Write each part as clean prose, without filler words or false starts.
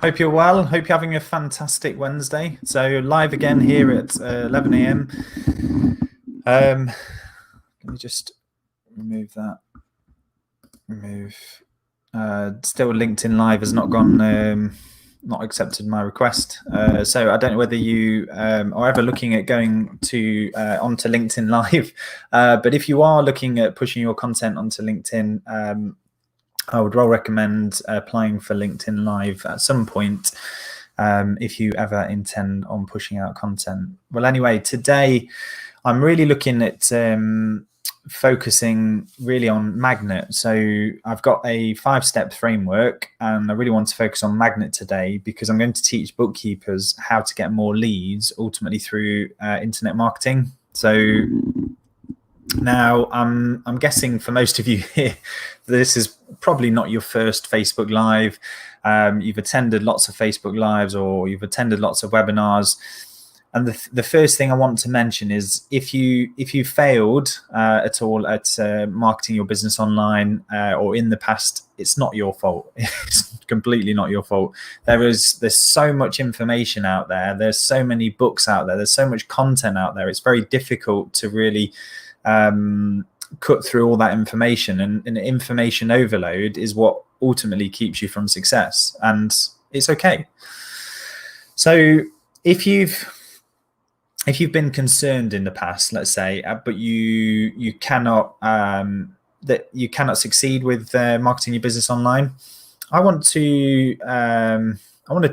Hope you're well. Hope you're having a fantastic Wednesday. So live again here at 11 a.m. Let me just remove that. Still LinkedIn Live has not gone, not accepted my request. So I don't know whether you are ever looking at going to onto LinkedIn Live, but if you are looking at pushing your content onto LinkedIn, I would well recommend applying for LinkedIn Live at some point if you ever intend on pushing out content. Well, anyway, today I'm really looking at focusing really on Magnet. So I've got a 5-step framework and I really want to focus on Magnet today because I'm going to teach bookkeepers how to get more leads ultimately through internet marketing. So now, I'm guessing for most of you here, this is probably not your first Facebook Live. You've attended lots of Facebook Lives or you've attended lots of webinars. And the first thing I want to mention is if you failed at all at marketing your business online or in the past, it's not your fault. It's completely not your fault. There's so much information out there. There's so many books out there. There's so much content out there. It's very difficult to really cut through all that information, and information overload is what ultimately keeps you from success, and it's okay. So if you've been concerned in the past, let's say, but you cannot succeed with marketing your business online, I want to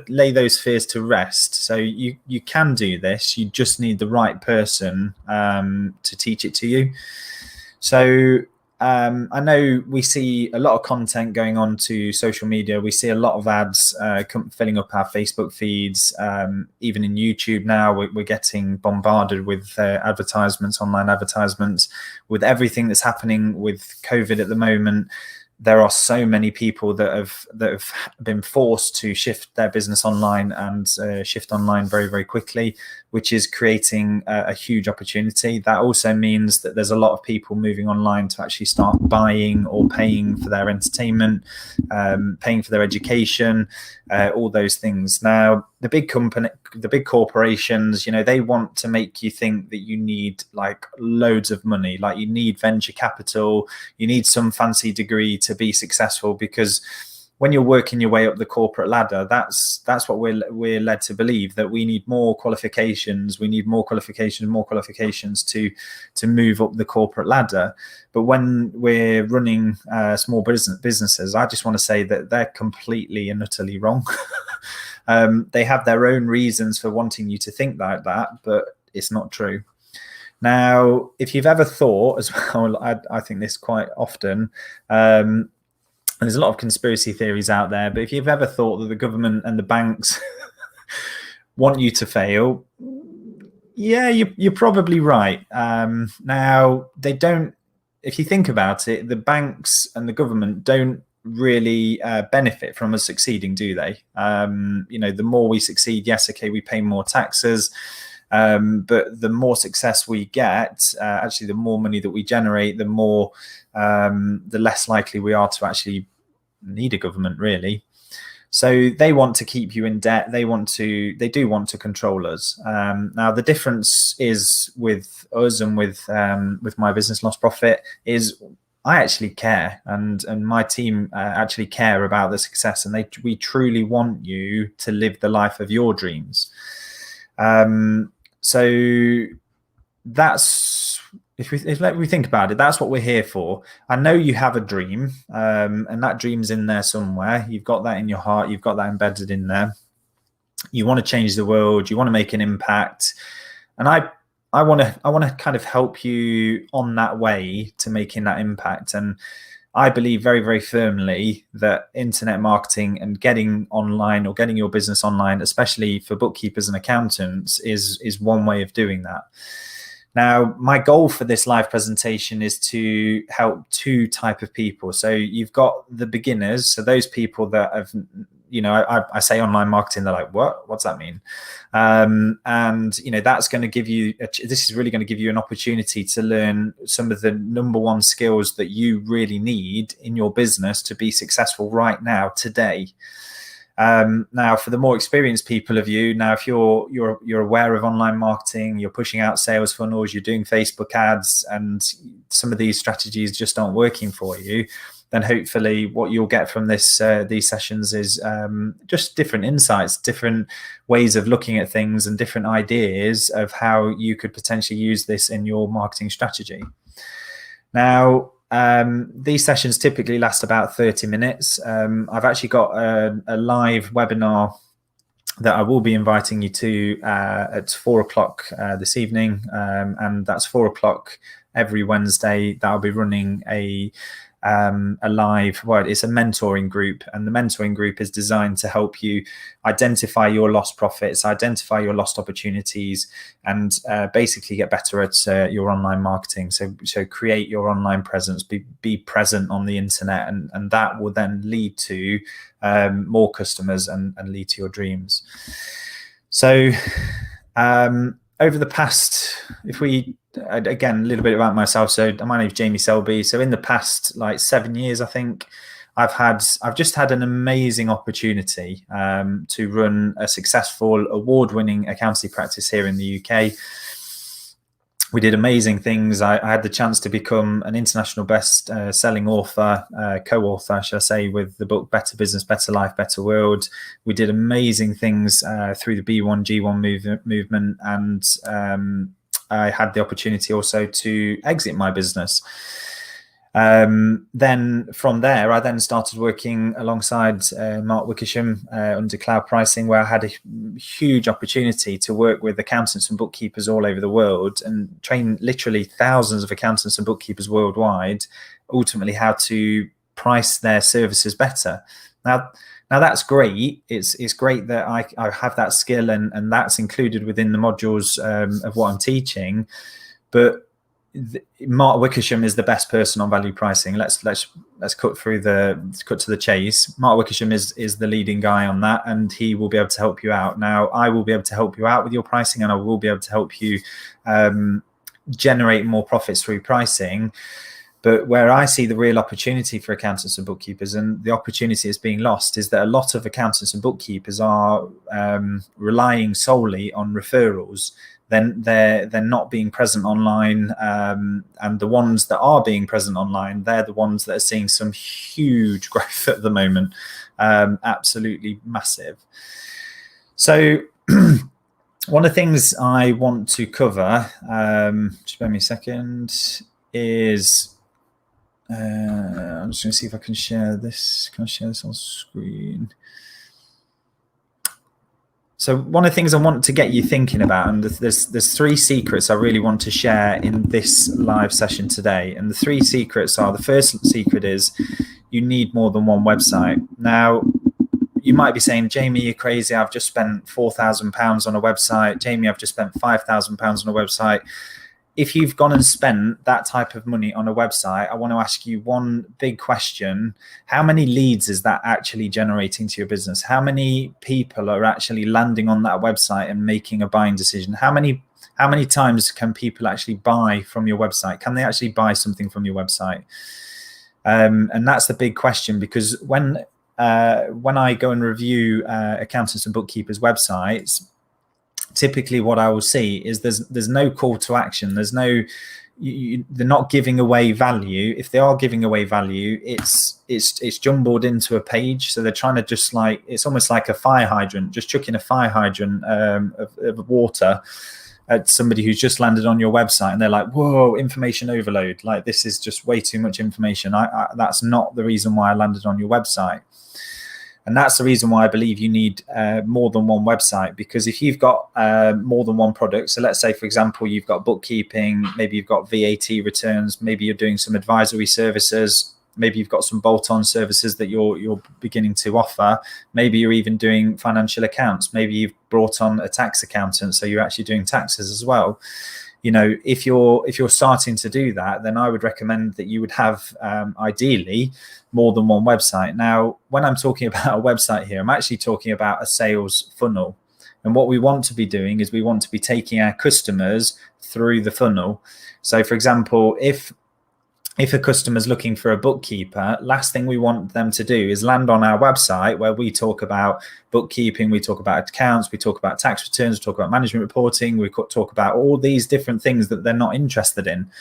lay those fears to rest. So you can do this. You just need the right person to teach it to you. So I know we see a lot of content going on to social media. We see a lot of ads filling up our Facebook feeds. Even in YouTube now, we're getting bombarded with advertisements, online advertisements. With everything that's happening with COVID at the moment, there are so many people that have been forced to shift their business online and shift online very, very quickly, which is creating a huge opportunity. That also means that there's a lot of people moving online to actually start buying or paying for their entertainment, paying for their education, all those things. Now, the big corporations, they want to make you think that you need like loads of money, like you need venture capital, you need some fancy degree to be successful, because when you're working your way up the corporate ladder, that's what we're led to believe, that we need more qualifications. We need more qualifications to move up the corporate ladder. But when we're running small businesses, I just want to say that they're completely and utterly wrong. They have their own reasons for wanting you to think like that, but it's not true. Now, if you've ever thought as well, I think this quite often, and there's a lot of conspiracy theories out there, but if you've ever thought that the government and the banks want you to fail, yeah, you're probably right. Now, they don't, if you think about it, the banks and the government don't really benefit from us succeeding, do they? The more we succeed, yes, okay, we pay more taxes, but the more success we get, actually the more money that we generate, the less likely we are to actually need a government, really. So they want to keep you in debt. They do want to control us. Now, the difference is with us and with my business Lost Profit is I actually care, and my team actually care about the success, and we truly want you to live the life of your dreams. So that's, if we think about it, that's what we're here for. I know you have a dream, and that dream's in there somewhere. You've got that in your heart. You've got that embedded in there. You want to change the world. You want to make an impact, and I want to kind of help you on that way to making that impact. And I believe very, very firmly that internet marketing and getting online or getting your business online, especially for bookkeepers and accountants, is one way of doing that. Now, my goal for this live presentation is to help two types of people. So you've got the beginners, so those people that have, I say online marketing, they're like, what's that mean? And that's going to give you, this is really going to give you an opportunity to learn some of the #1 skills that you really need in your business to be successful right now, today. Now, for the more experienced people of you, now if you're aware of online marketing, you're pushing out sales funnels, you're doing Facebook ads, and some of these strategies just aren't working for you, then hopefully what you'll get from these sessions is just different insights, different ways of looking at things, and different ideas of how you could potentially use this in your marketing strategy. Now, these sessions typically last about 30 minutes. I've actually got a live webinar that I will be inviting you to at 4 o'clock this evening, and that's 4 o'clock every Wednesday. That I'll be running a live, well, it's a mentoring group, and the mentoring group is designed to help you identify your lost profits, identify your lost opportunities, and basically get better at your online marketing. So create your online presence, be present on the internet, and that will then lead to more customers and lead to your dreams. So over the past, again, a little bit about myself. So my name is Jamie Selby. So in the past, like 7 years, I think, I've just had an amazing opportunity to run a successful, award-winning accountancy practice here in the UK. We did amazing things. I had the chance to become an international best-selling author, co-author, shall I say, with the book Better Business, Better Life, Better World. We did amazing things through the B1, G1 movement, and I had the opportunity also to exit my business. Then from there, I then started working alongside Mark Wickersham under Cloud Pricing, where I had a huge opportunity to work with accountants and bookkeepers all over the world and train literally thousands of accountants and bookkeepers worldwide, ultimately how to price their services better. Now that's great. It's great that I have that skill, and that's included within the modules of what I'm teaching. But Mark Wickersham is the best person on value pricing. Let's cut to the chase. Mark Wickersham is the leading guy on that, and he will be able to help you out. Now, I will be able to help you out with your pricing, and I will be able to help you generate more profits through pricing. But where I see the real opportunity for accountants and bookkeepers, and the opportunity is being lost, is that a lot of accountants and bookkeepers are relying solely on referrals. Then they're not being present online, and the ones that are being present online, they're the ones that are seeing some huge growth at the moment, absolutely massive. So one of the things I want to cover, just bear me a second, is I'm just going to see if I can share this. Can I share this on screen? So one of the things I want to get you thinking about, and there's 3 secrets I really want to share in this live session today. And the 3 secrets are, the first secret is you need more than one website. Now, you might be saying, Jamie, you're crazy. I've just spent £4,000 on a website. Jamie, I've just spent £5,000 on a website. If you've gone and spent that type of money on a website, I want to ask you one big question. How many leads is that actually generating to your business? How many people are actually landing on that website and making a buying decision? How many times can people actually buy from your website? Can they actually buy something from your website? And that's the big question, because when I go and review accountants and bookkeepers' websites, typically what I will see is there's no call to action. There's no, they're not giving away value. If they are giving away value, it's jumbled into a page. So they're trying to just like, it's almost like a fire hydrant, just chucking a fire hydrant of water at somebody who's just landed on your website, and they're like, whoa, information overload. Like, this is just way too much information. That's not the reason why I landed on your website. And that's the reason why I believe you need more than one website, because if you've got more than one product, so let's say, for example, you've got bookkeeping, maybe you've got VAT returns, maybe you're doing some advisory services, maybe you've got some bolt-on services that you're beginning to offer, maybe you're even doing financial accounts, maybe you've brought on a tax accountant, so you're actually doing taxes as well. You know, if you're starting to do that, then I would recommend that you would have ideally more than one website. Now, when I'm talking about a website here, I'm actually talking about a sales funnel. And what we want to be doing is we want to be taking our customers through the funnel. So, for example, if if a customer's looking for a bookkeeper, last thing we want them to do is land on our website where we talk about bookkeeping, we talk about accounts, we talk about tax returns, we talk about management reporting, we talk about all these different things that they're not interested in.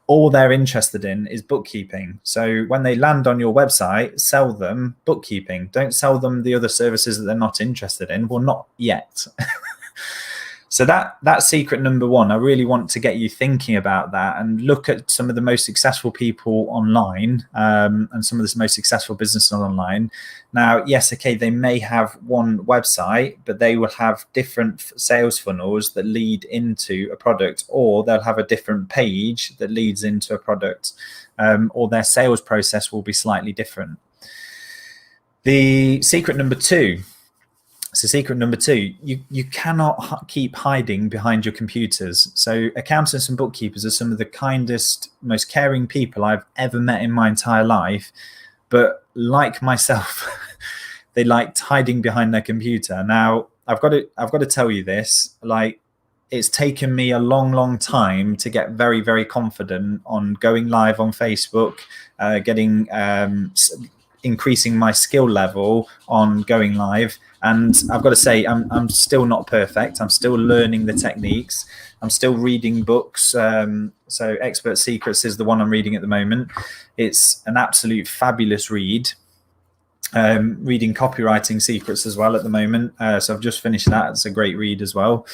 All they're interested in is bookkeeping. So when they land on your website, sell them bookkeeping. Don't sell them the other services that they're not interested in. Well, not yet. So that's secret number one. I really want to get you thinking about that and look at some of the most successful people online, and some of the most successful businesses online. Now, yes, okay, they may have one website, but they will have different sales funnels that lead into a product, or they'll have a different page that leads into a product, or their sales process will be slightly different. The secret number two. So secret number two, you cannot keep hiding behind your computers. So accountants and bookkeepers are some of the kindest, most caring people I've ever met in my entire life. But like myself, they liked hiding behind their computer. Now, I've got to tell you this, like, it's taken me a long time to get very, very confident on going live on Facebook, increasing my skill level on going live. And I've got to say, I'm still not perfect. I'm still learning the techniques. I'm still reading books. So Expert Secrets is the one I'm reading at the moment. It's an absolute fabulous read. Reading Copywriting Secrets as well at the moment. So I've just finished that. It's a great read as well.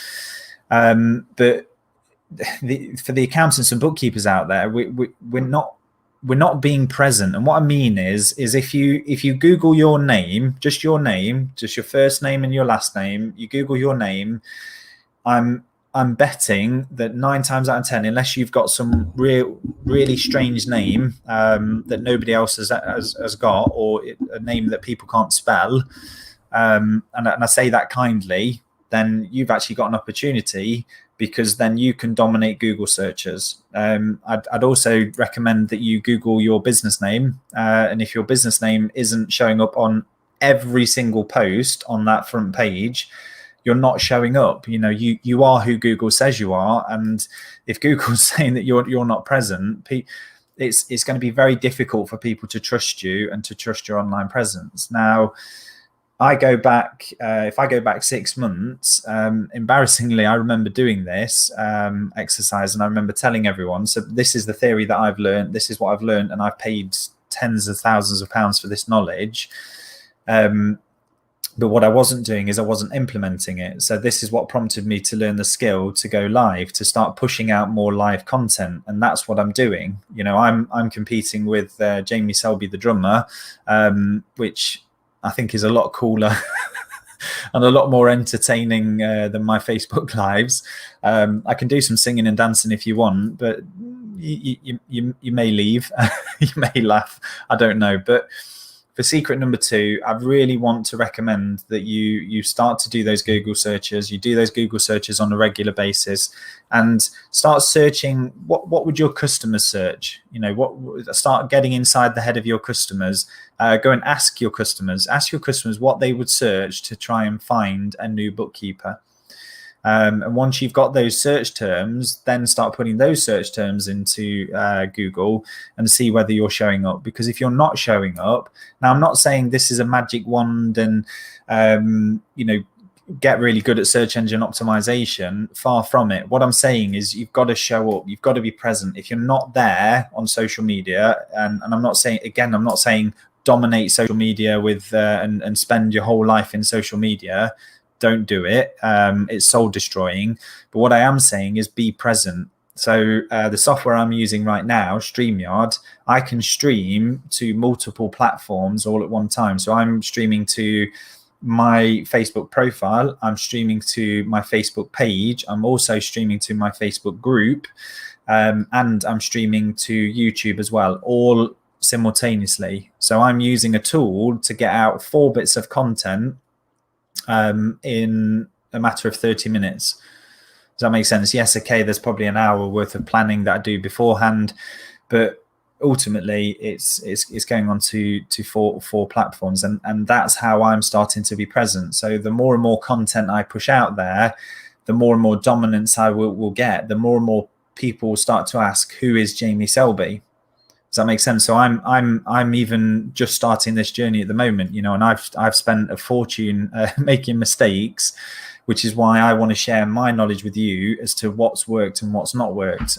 But for the accountants and bookkeepers out there, we're not being present. And what I mean is if you Google your name, just your first name and your last name, you Google your name, I'm betting that 9 times out of 10, unless you've got some really strange name that nobody else has got, or a name that people can't spell, and I say that kindly, then you've actually got an opportunity, because then you can dominate Google searches. I'd also recommend that you Google your business name. And if your business name isn't showing up on every single post on that front page, you're not showing up. You know, you are who Google says you are. And if Google's saying that you're not present, it's going to be very difficult for people to trust you and to trust your online presence. Now, if I go back 6 months, embarrassingly, I remember doing this exercise, and I remember telling everyone, so this is the theory that I've learned, this is what I've learned, and I've paid tens of thousands of pounds for this knowledge. But what I wasn't doing is I wasn't implementing it. So this is what prompted me to learn the skill to go live, to start pushing out more live content. And that's what I'm doing. You know, I'm competing with Jamie Selby, the drummer, which I think is a lot cooler and a lot more entertaining than my Facebook lives. I can do some singing and dancing if you want, but you may leave, you may laugh, I don't know. But for secret number two, I really want to recommend that you start to do those Google searches. You do those Google searches on a regular basis, and start searching what would your customers search. You know, start getting inside the head of your customers. Go and ask your customers what they would search to try and find a new bookkeeper. And once you've got those search terms, then start putting those search terms into Google and see whether you're showing up. Because if you're not showing up, now I'm not saying this is a magic wand and, get really good at search engine optimization. Far from it. What I'm saying is you've got to show up. You've got to be present. If you're not there on social media, and I'm not saying dominate social media with and spend your whole life in social media. Don't do it. It's soul destroying. But what I am saying is be present. So the software I'm using right now, StreamYard, I can stream to multiple platforms all at one time. So I'm streaming to my Facebook profile. I'm streaming to my Facebook page. I'm also streaming to my Facebook group. And I'm streaming to YouTube as well, all simultaneously. So I'm using a tool to get out 4 bits of content in a matter of 30 minutes. Does that make sense? Yes, okay, there's probably an hour worth of planning that I do beforehand, but ultimately it's going on to four platforms, and that's how I'm starting to be present. So the more and more content I push out there, the more and more dominance I will get, the more and more people start to ask, who is Jamie Selby? Does that make sense? So I'm even just starting this journey at the moment, you know, and I've spent a fortune making mistakes, which is why I want to share my knowledge with you as to what's worked and what's not worked.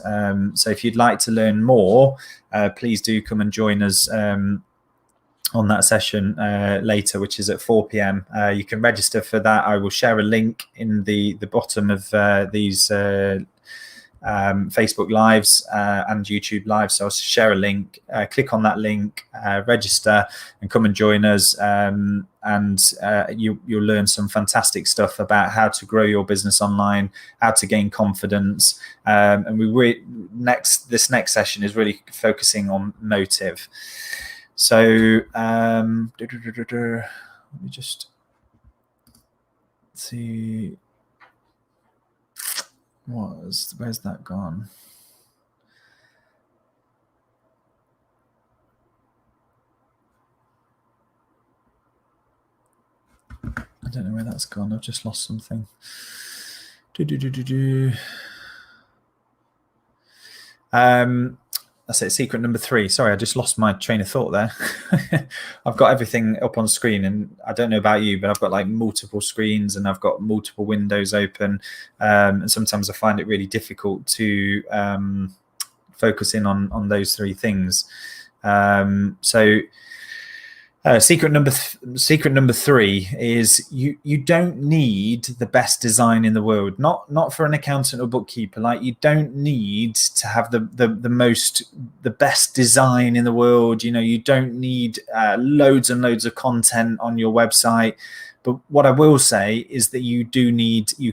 So if you'd like to learn more, please do come and join us on that session later, which is at 4 p.m. You can register for that. I will share a link in the bottom of these Facebook lives and YouTube lives. So I'll share a link, click on that link, register and come and join us. You'll learn some fantastic stuff about how to grow your business online, how to gain confidence. And this next session is really focusing on motive. So let me just see. Where's that gone? I don't know where that's gone. I've just lost something. That's it. Secret number 3. Sorry, I just lost my train of thought there. I've got everything up on screen, and I don't know about you, but I've got like multiple screens and I've got multiple windows open. And sometimes I find it really difficult to focus in on those 3 things. Secret number 3 is you don't need the best design in the world. Not for an accountant or bookkeeper. Like, you don't need to have the best design in the world. You know, you don't need loads and loads of content on your website. But what I will say is that you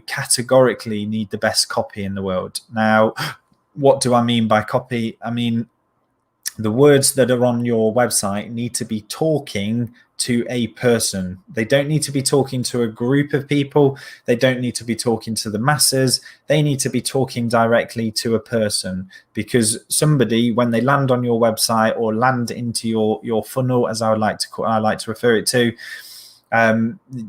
categorically need the best copy in the world. Now, what do I mean by copy? I mean, the words that are on your website need to be talking to a person. They don't need to be talking to a group of people. They don't need to be talking to the masses. They need to be talking directly to a person, because somebody, when they land on your website or land into your funnel, as I like to refer it to,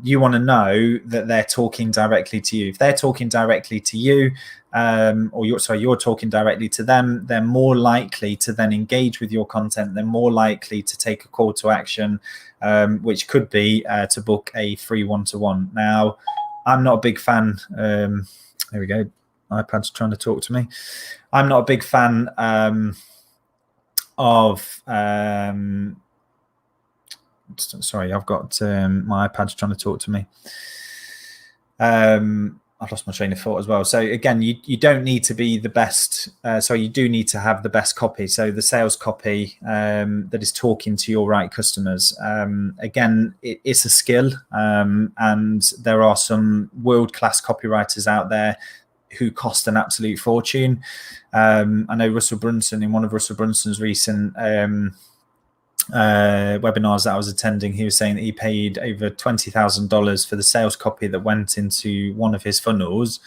you want to know that they're talking directly to you. If they're talking directly to you, you're talking directly to them, they're more likely to then engage with your content. They're more likely to take a call to action, which could be to book a free one-to-one. Now, I'm not a big fan. There we go. iPad's trying to talk to me. I'm not a big fan of sorry, I've got my iPad's trying to talk to me. I've lost my train of thought as well. So again, you don't need to be the best. You do need to have the best copy. So the sales copy that is talking to your right customers. Again, it's a skill, and there are some world-class copywriters out there who cost an absolute fortune. I know Russell Brunson, in one of Russell Brunson's recent webinars that I was attending, he was saying that he paid over $20,000 for the sales copy that went into one of his funnels,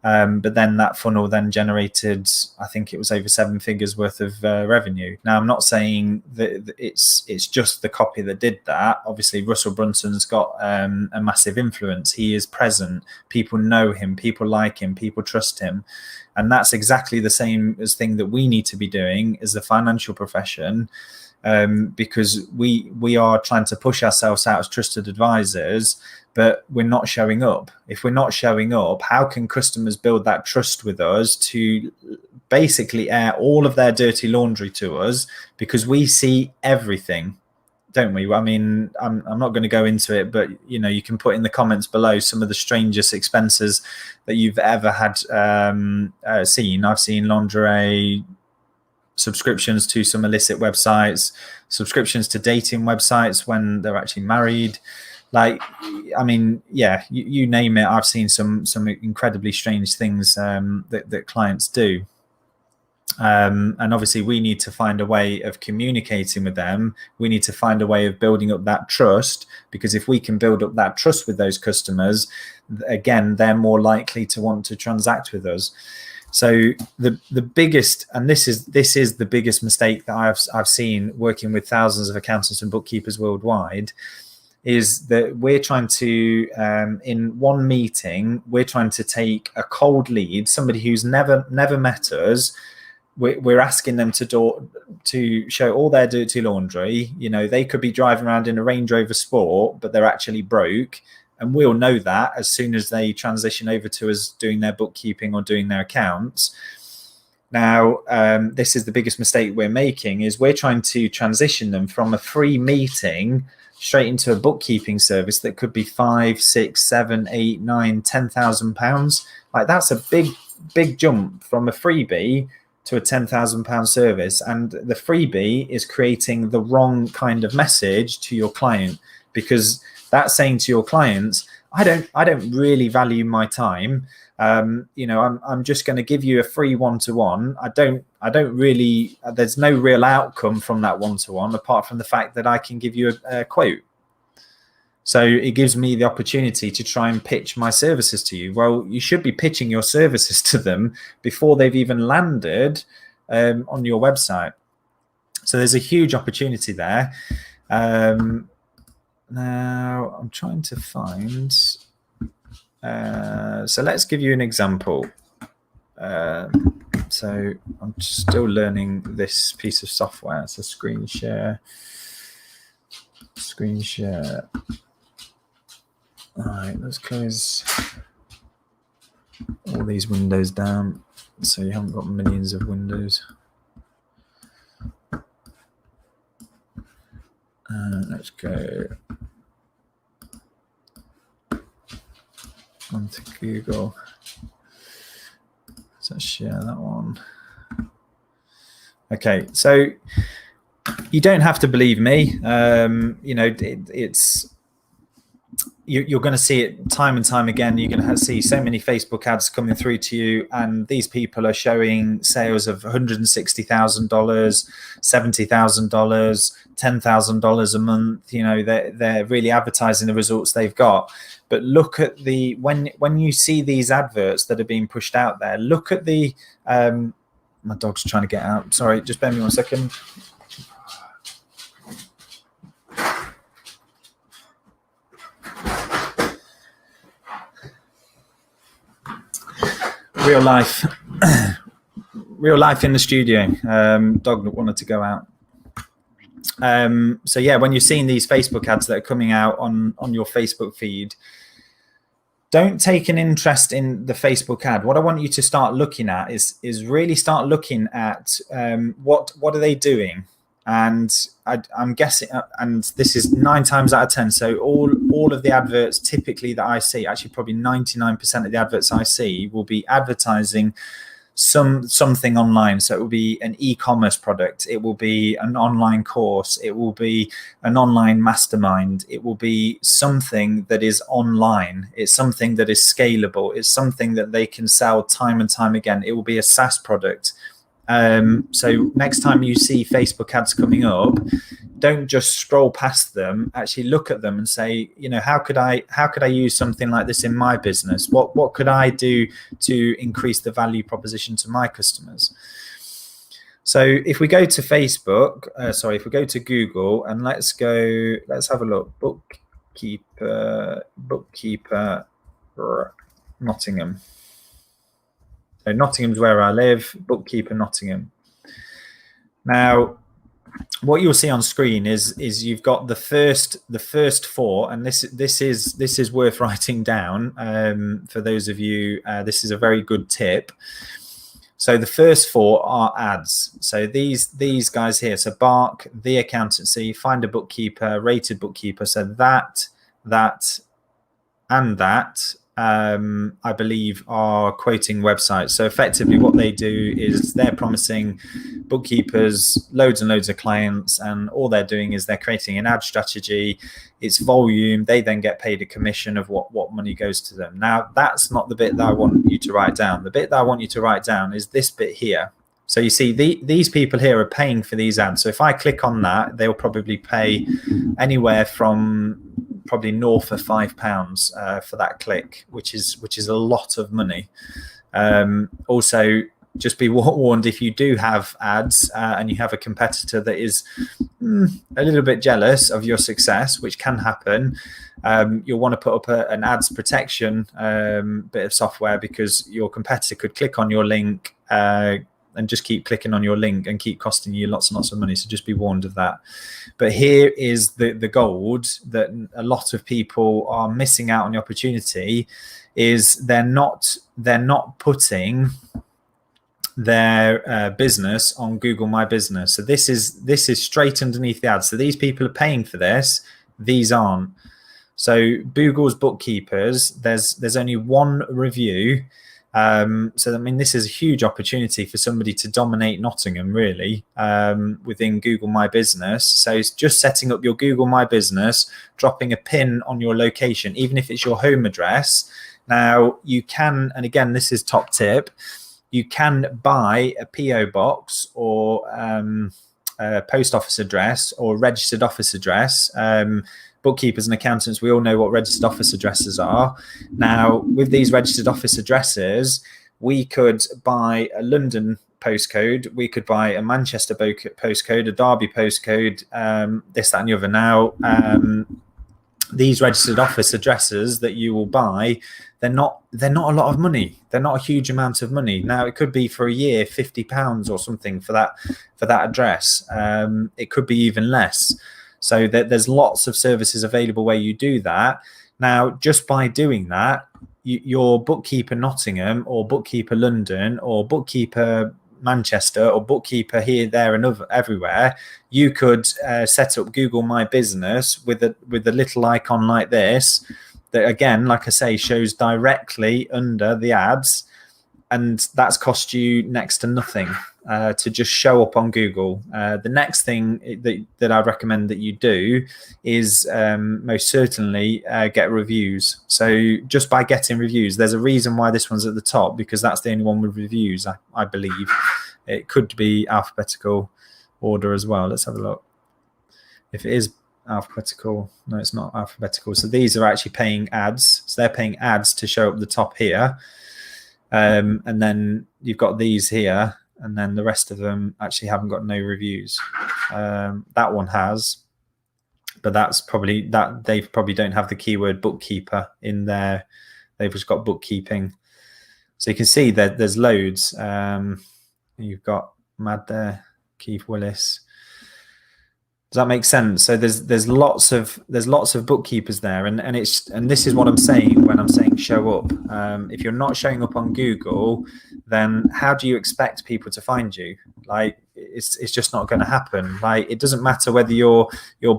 but then that funnel then generated, I think it was over 7 figures worth of revenue. Now, I'm not saying that it's just the copy that did that. Obviously, Russell Brunson's got a massive influence. He is present. People know him. People like him. People trust him. And that's exactly the same as thing that we need to be doing as the financial profession. Because we are trying to push ourselves out as trusted advisors, but we're not showing up. If we're not showing up, how can customers build that trust with us to basically air all of their dirty laundry to us? Because we see everything, don't we? I mean, I'm not going to go into it, but you know, you can put in the comments below some of the strangest expenses that you've ever had seen. I've seen lingerie, subscriptions to some illicit websites, subscriptions to dating websites when they're actually married. Like, I mean, yeah, you name it. I've seen some incredibly strange things that clients do. And obviously we need to find a way of communicating with them. We need to find a way of building up that trust, because if we can build up that trust with those customers, again, they're more likely to want to transact with us. So the biggest, and this is the biggest mistake that I've seen working with thousands of accountants and bookkeepers worldwide, is that we're trying to in one meeting, we're trying to take a cold lead, somebody who's never met us. we're asking them to show all their dirty laundry. You know, they could be driving around in a Range Rover Sport, but they're actually broke. And we'll know that as soon as they transition over to us doing their bookkeeping or doing their accounts. Now, this is the biggest mistake we're making, is we're trying to transition them from a free meeting straight into a bookkeeping service that could be 5, 6, 7, 8, 9, 10,000 pounds. Like, that's a big jump from a freebie to a £10,000 service. And the freebie is creating the wrong kind of message to your client, because that's saying to your clients, I don't really value my time. You know, I'm just going to give you a free one-to-one. I don't really, there's no real outcome from that one-to-one apart from the fact that I can give you a quote. So it gives me the opportunity to try and pitch my services to you. Well, you should be pitching your services to them before they've even landed on your website. So there's a huge opportunity there. Now I'm trying to find, so let's give you an example. So I'm still learning this piece of software. It's a screen share. All right, let's close all these windows down so you haven't got millions of windows. Let's go onto Google. So let's share that one. Okay, so you don't have to believe me. You know, it's you're going to see it time and time again. You're going to see so many Facebook ads coming through to you, and these people are showing sales of $160,000, $70,000, $10,000 a month. You know, they're really advertising the results they've got. But look at the when you see these adverts that are being pushed out there. Look at the my dog's trying to get out. Sorry, just bear me 1 second. Real life in the studio. Dog wanted to go out. So yeah, when you're seeing these Facebook ads that are coming out on your Facebook feed, don't take an interest in the Facebook ad. What I want you to start looking at is really start looking at what are they doing. And I'm guessing, and this is 9 times out of 10. So all of the adverts typically that I see, actually probably 99% of the adverts I see will be advertising something online. So it will be an e-commerce product. It will be an online course. It will be an online mastermind. It will be something that is online. It's something that is scalable. It's something that they can sell time and time again. It will be a SaaS product. So next time you see Facebook ads coming up, don't just scroll past them. Actually look at them and say, you know, how could I use something like this in my business? What could I do to increase the value proposition to my customers? So if we go to Facebook, if we go to Google, and let's have a look. Bookkeeper, Nottingham. So Nottingham's where I live. Bookkeeper Nottingham. Now, what you'll see on screen is you've got the first 4, and this is worth writing down for those of you. This is a very good tip. So the first 4 are ads. So these guys here. So Bark, The Accountancy, Find a Bookkeeper, Rated Bookkeeper. So that, and that. I believe are quoting websites. So effectively what they do is they're promising bookkeepers loads and loads of clients, and all they're doing is they're creating an ad strategy. It's volume. They then get paid a commission of what money goes to them. Now, that's not the bit that I want you to write down. The bit that I want you to write down is this bit here. So you see these people here are paying for these ads. So if I click on that, they'll probably pay anywhere from probably north of £5 for that click, which is a lot of money. Also, just be warned, if you do have ads and you have a competitor that is a little bit jealous of your success, which can happen, you'll want to put up an ads protection bit of software, because your competitor could click on your link, and just keep clicking on your link and keep costing you lots and lots of money. So just be warned of that. But here is the gold that a lot of people are missing out on the opportunity, is they're not putting their business on Google My Business. So this is straight underneath the ads. So these people are paying for this, these aren't. So Google's bookkeepers, there's only one review. So I mean, this is a huge opportunity for somebody to dominate Nottingham, really, within Google My Business. So it's just setting up your Google My Business, dropping a pin on your location, even if it's your home address. Now you can, and again, this is top tip, you can buy a PO box or a post office address or registered office address. Bookkeepers and accountants, we all know what registered office addresses are. Now, with these registered office addresses, we could buy a London postcode, we could buy a Manchester postcode, a Derby postcode, this, that, and the other. Now, these registered office addresses that you will buy, they're not a lot of money. They're not a huge amount of money. Now, it could be for a year £50 or something for that address. It could be even less. So there's lots of services available where you do that. Now, just by doing that, your bookkeeper Nottingham or bookkeeper London or bookkeeper Manchester or bookkeeper here, there, and everywhere, you could set up Google My Business with a little icon like this that, again, like I say, shows directly under the ads, and that's cost you next to nothing to just show up on Google. The next thing that I recommend that you do is most certainly get reviews. So just by getting reviews, there's a reason why this one's at the top, because that's the only one with reviews, I believe. It could be alphabetical order as well. Let's have a look. If it is alphabetical, no, it's not alphabetical. So these are actually paying ads. So they're paying ads to show up the top here. And then you've got these here, and then the rest of them actually haven't got no reviews. That one has, but that's probably that they probably don't have the keyword bookkeeper in there. They've just got bookkeeping. So you can see that there's loads. You've got Mad there, Keith Willis. Does that make sense? So there's lots of bookkeepers there, and this is what I'm saying when I'm saying show up. If you're not showing up on Google, then how do you expect people to find you? Like, it's just not going to happen. Like, it doesn't matter whether you're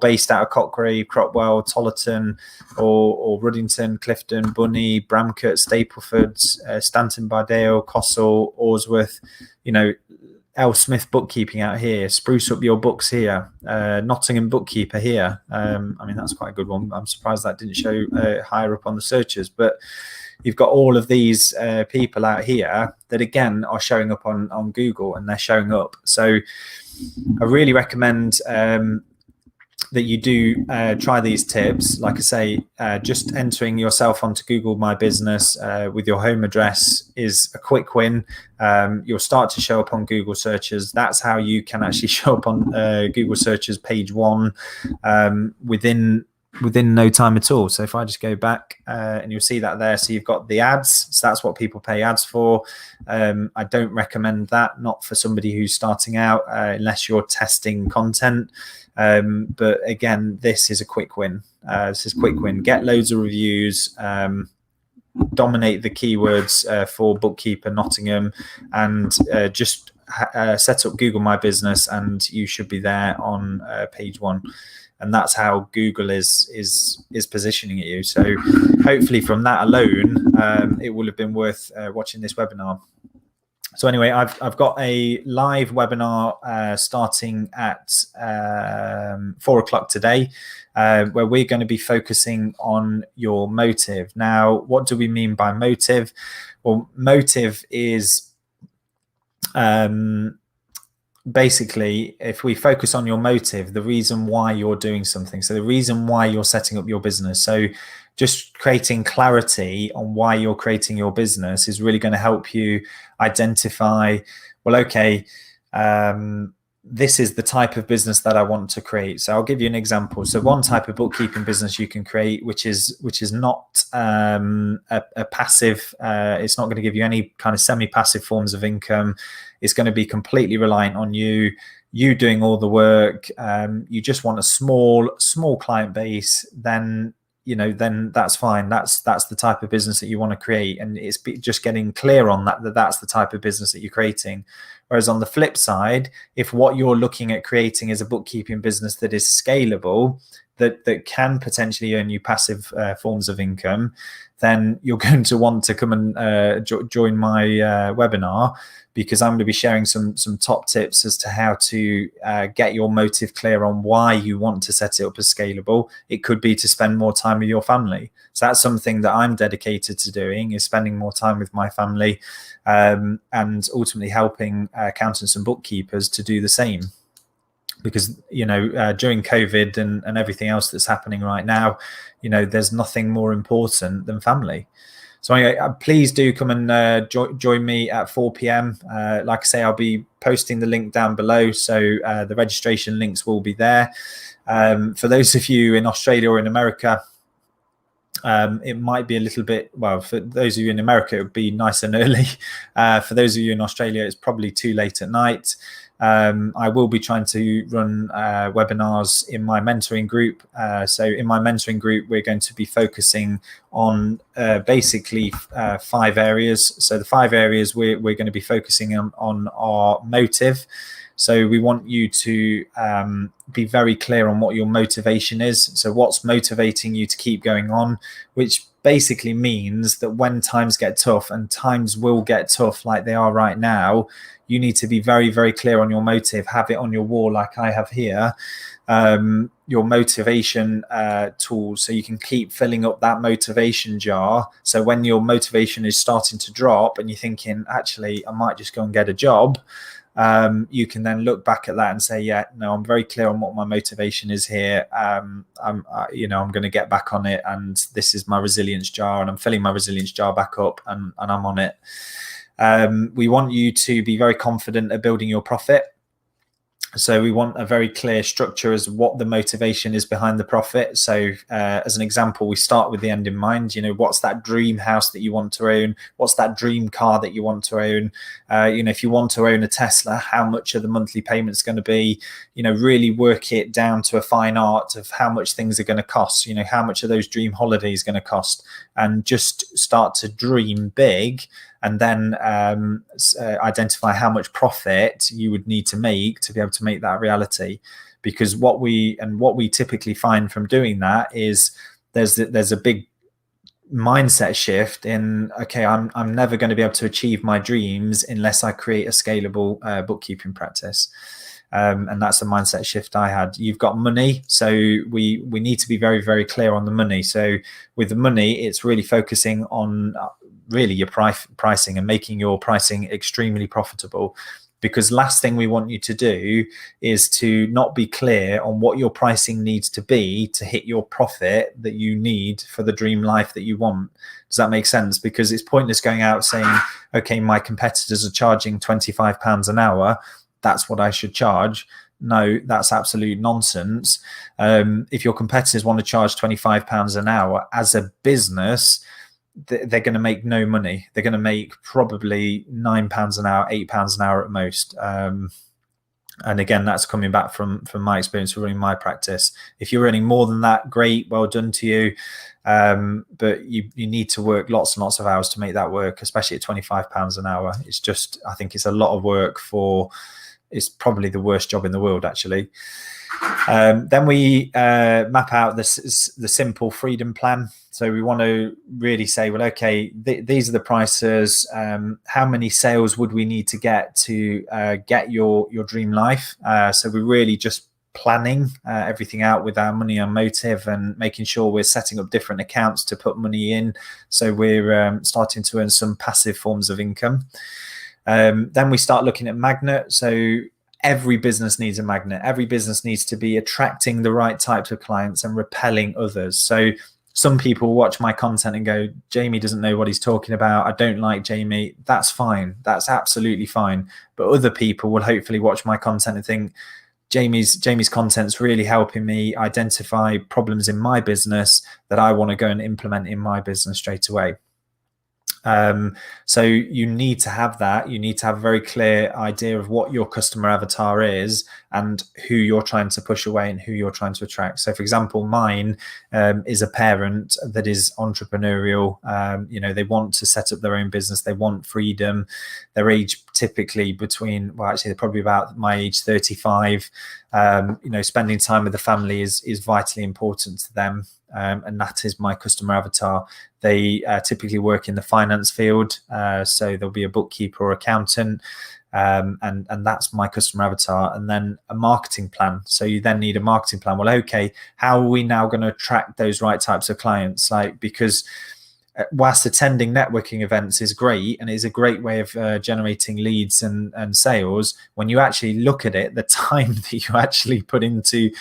based out of Cochrane, Cropwell, Tollerton, or Ruddington, Clifton, Bunny, Bramcote, Stapleford, Stanton-by-Dale, Cossall, Orsworth, L. Smith Bookkeeping out here, Spruce Up Your Books here, Nottingham Bookkeeper here. I mean, that's quite a good one. I'm surprised that didn't show higher up on the searches, but you've got all of these people out here that, again, are showing up on Google, and they're showing up. So I really recommend that you do try these tips. Like I say, just entering yourself onto Google My Business with your home address is a quick win. You'll start to show up on Google searches. That's how you can actually show up on Google searches page 1 within no time at all. So if I just go back and you'll see that there. So you've got the ads. So that's what people pay ads for. I don't recommend that, not for somebody who's starting out, unless you're testing content. But again, this is a quick win. This is a quick win. Get loads of reviews, dominate the keywords for Bookkeeper Nottingham, and just set up Google My Business, and you should be there on page 1. And that's how Google is positioning you. So hopefully from that alone, it will have been worth watching this webinar. So anyway, I've got a live webinar starting at 4 o'clock today, where we're going to be focusing on your motive. Now, what do we mean by motive? Well, motive is basically, if we focus on your motive, the reason why you're doing something. So the reason why you're setting up your business. So just creating clarity on why you're creating your business is really going to help you identify, well, okay, this is the type of business that I want to create. So I'll give you an example. So one type of bookkeeping business you can create, which is not a passive, it's not going to give you any kind of semi-passive forms of income. It's going to be completely reliant on you doing all the work. You just want a small client base, then that's fine. That's the type of business that you want to create, and it's just getting clear on that's the type of business that you're creating. Whereas on the flip side, if what you're looking at creating is a bookkeeping business that is scalable, that can potentially earn you passive forms of income, then you're going to want to come and join my webinar, because I'm going to be sharing some top tips as to how to get your motive clear on why you want to set it up as scalable. It could be to spend more time with your family. So that's something that I'm dedicated to doing, is spending more time with my family, and ultimately helping accountants and bookkeepers to do the same. Because during COVID and everything else that's happening right now, there's nothing more important than family. So anyway, please do come and join me at 4 p.m. Like I say, I'll be posting the link down below, so the registration links will be there. For those of you in Australia or in America, it might be a little bit, well, for those of you in America, it would be nice and early. For those of you in Australia, it's probably too late at night. I will be trying to run webinars in my mentoring group. So in my mentoring group, we're going to be focusing on basically 5 areas. So the 5 areas we're going to be focusing on our motive. So we want you to be very clear on what your motivation is. So what's motivating you to keep going on, which basically means that when times get tough, and times will get tough like they are right now, you need to be very, very clear on your motive. Have it on your wall like I have here, your motivation tool, so you can keep filling up that motivation jar. So when your motivation is starting to drop and you're thinking, actually, I might just go and get a job, you can then look back at that and say, yeah, no, I'm very clear on what my motivation is here. I'm going to get back on it, and this is my resilience jar, and I'm filling my resilience jar back up, and I'm on it. We want you to be very confident at building your profit. So we want a very clear structure as what the motivation is behind the profit. So as an example, we start with the end in mind. What's that dream house that you want to own? What's that dream car that you want to own? If you want to own a Tesla, how much are the monthly payments going to be? Really work it down to a fine art of how much things are going to cost. How much are those dream holidays going to cost? And just start to dream big, and then identify how much profit you would need to make to be able to make that reality. Because what we typically find from doing that is there's a big mindset shift in, okay, I'm never going to be able to achieve my dreams unless I create a scalable bookkeeping practice. And that's the mindset shift I had. You've got money, so we need to be very, very clear on the money. So with the money, it's really focusing on really your pricing and making your pricing extremely profitable. Because last thing we want you to do is to not be clear on what your pricing needs to be to hit your profit that you need for the dream life that you want. Does that make sense? Because it's pointless going out saying, okay, my competitors are charging £25 an hour, that's what I should charge. No, that's absolute nonsense. If your competitors want to charge £25 an hour as a business, they're going to make no money. They're going to make probably £9 an hour, £8 an hour at most. And again, that's coming back from my experience of running my practice. If you're earning more than that, great, well done to you. But you need to work lots and lots of hours to make that work, especially at £25 an hour. It's just, I think it's a lot of work for, it's probably the worst job in the world, actually. Then we map out the simple freedom plan. So we want to really say, well, okay, these are the prices. How many sales would we need to get to get your dream life? So we're really just planning everything out with our money and motive, and making sure we're setting up different accounts to put money in. So we're starting to earn some passive forms of income. Then we start looking at magnet. So every business needs a magnet. Every business needs to be attracting the right types of clients and repelling others. So Some people watch my content and go, Jamie doesn't know what he's talking about. I don't like Jamie. That's fine. That's absolutely fine. But other people will hopefully watch my content and think, Jamie's content's really helping me identify problems in my business that I want to go and implement in my business straight away. So you need to have that. You need to have a very clear idea of what your customer avatar is and who you're trying to push away and who you're trying to attract. So for example, mine is a parent that is entrepreneurial. They want to set up their own business. They want freedom. Their age typically between, well, actually they're probably about my age, 35. Spending time with the family is vitally important to them. And that is my customer avatar. They typically work in the finance field, so there'll be a bookkeeper or accountant, and that's my customer avatar. And then a marketing plan. So you then need a marketing plan. Well, okay, how are we now going to attract those right types of clients? because whilst attending networking events is great and is a great way of generating leads and sales, when you actually look at it, the time that you actually put into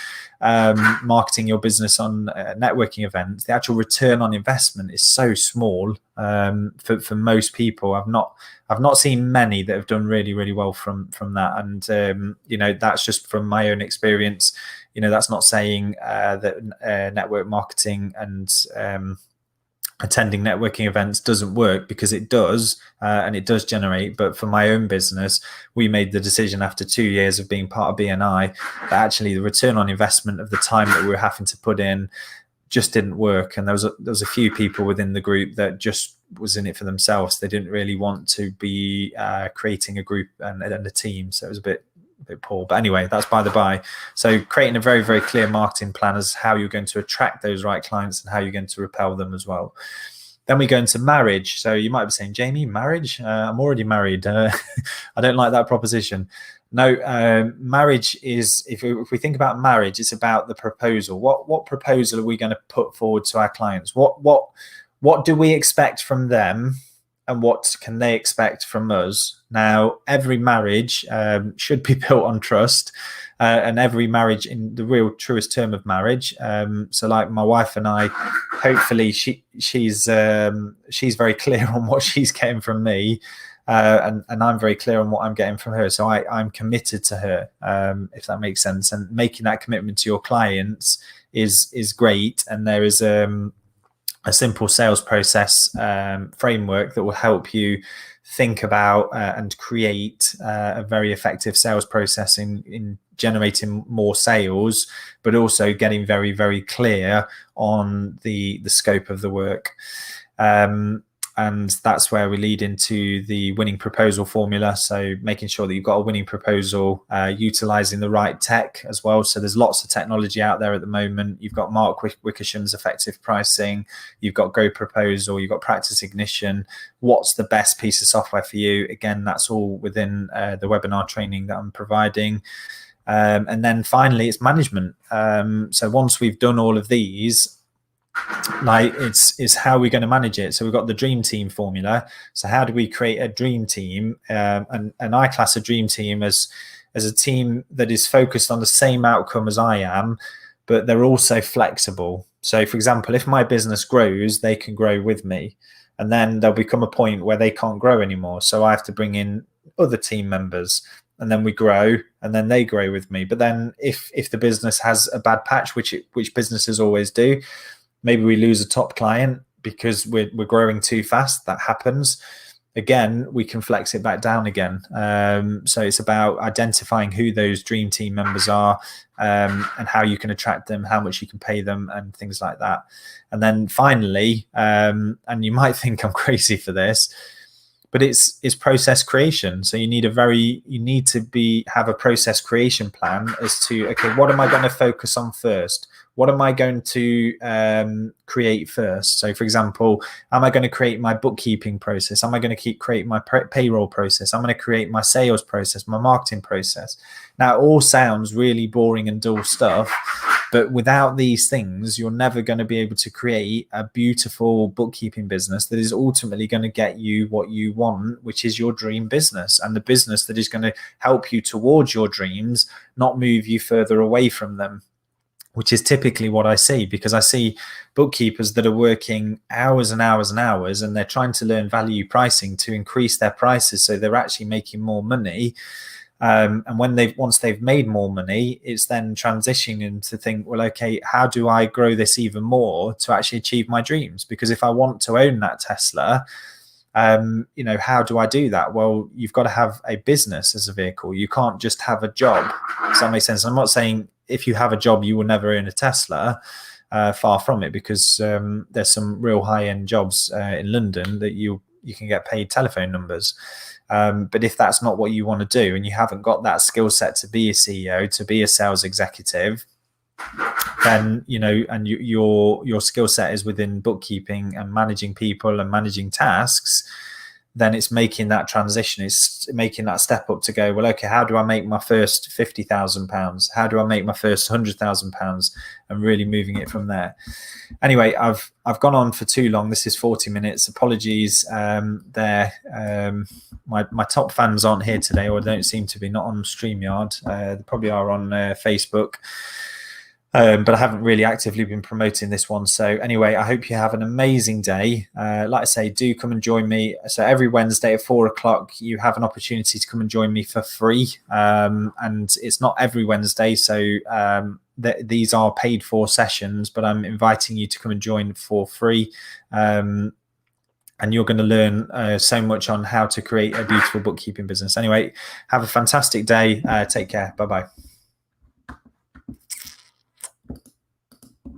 marketing your business on networking events, the actual return on investment is so small for most people. I've not seen many that have done really, really well from that. And that's just from my own experience. That's not saying that network marketing and attending networking events doesn't work, because it does, and it does generate. But for my own business, we made the decision after 2 years of being part of BNI that actually the return on investment of the time that we were having to put in just didn't work. And there was a few people within the group that just was in it for themselves. They didn't really want to be creating a group and a team. So it was a bit poor. But anyway, that's by the by. So creating a very, very clear marketing plan as how you're going to attract those right clients and how you're going to repel them as well. Then we go into marriage. So you might be saying, Jamie, marriage? I'm already married. I don't like that proposition. No, marriage is, if we think about marriage, it's about the proposal. What proposal are we going to put forward to our clients? What do we expect from them? And what can they expect from us? Now, every marriage should be built on trust, and every marriage in the real truest term of marriage. So like my wife and I, hopefully she's very clear on what she's getting from me, and I'm very clear on what I'm getting from her. So I'm committed to her, if that makes sense. And making that commitment to your clients is great. And there is a simple sales process framework that will help you think about and create a very effective sales process in generating more sales, but also getting very, very clear on the scope of the work. And that's where we lead into the winning proposal formula. So making sure that you've got a winning proposal, utilizing the right tech as well. So there's lots of technology out there at the moment. You've got Mark Wickersham's effective pricing. You've got Go Proposal. You've got Practice Ignition. What's the best piece of software for you? Again, that's all within the webinar training that I'm providing. And then finally, it's management. So once we've done all of these, it's how we're going to manage it. So we've got the dream team formula. So how do we create a dream team? And I class a dream team as a team that is focused on the same outcome as I am, but they're also flexible. So for example, if my business grows, they can grow with me, and then there'll become a point where they can't grow anymore. So I have to bring in other team members, and then we grow, and then they grow with me. But then if the business has a bad patch, which businesses always do, maybe we lose a top client because we're growing too fast. That happens. Again, we can flex it back down again. So it's about identifying who those dream team members are, and how you can attract them, how much you can pay them, and things like that. And then finally, and you might think I'm crazy for this, but it's process creation. So you need to have a process creation plan as to, okay, what am I going to focus on first? What am I going to create first? So for example, am I going to create my bookkeeping process? Am I going to create my payroll process? I'm going to create my sales process, my marketing process. Now, it all sounds really boring and dull stuff, but without these things, you're never going to be able to create a beautiful bookkeeping business that is ultimately going to get you what you want, which is your dream business, and the business that is going to help you towards your dreams, not move you further away from them. which is typically what I see, because I see bookkeepers that are working hours and hours and hours, and they're trying to learn value pricing to increase their prices so they're actually making more money. And once they've made more money, it's then transitioning to think, well, okay, how do I grow this even more to actually achieve my dreams? Because if I want to own that Tesla, how do I do that? Well, you've got to have a business as a vehicle. You can't just have a job. Does that make sense? I'm not saying if you have a job, you will never own a Tesla. Far from it, because there's some real high-end jobs in London that you can get paid telephone numbers. But if that's not what you want to do, and you haven't got that skill set to be a CEO, to be a sales executive, then your skill set is within bookkeeping and managing people and managing tasks, then it's making that transition. It's making that step up to go, well, okay, how do I make my first £50,000? How do I make my first £100,000? And really moving it from there. Anyway, I've gone on for too long. This is 40 minutes. Apologies there. My top fans aren't here today, or don't seem to be, not on StreamYard. They probably are on Facebook. But I haven't really actively been promoting this one. So anyway, I hope you have an amazing day. Like I say, do come and join me. So every Wednesday at 4 o'clock, you have an opportunity to come and join me for free. And it's not every Wednesday. So these are paid for sessions, but I'm inviting you to come and join for free. And you're going to learn so much on how to create a beautiful bookkeeping business. Anyway, have a fantastic day. Take care. Bye-bye.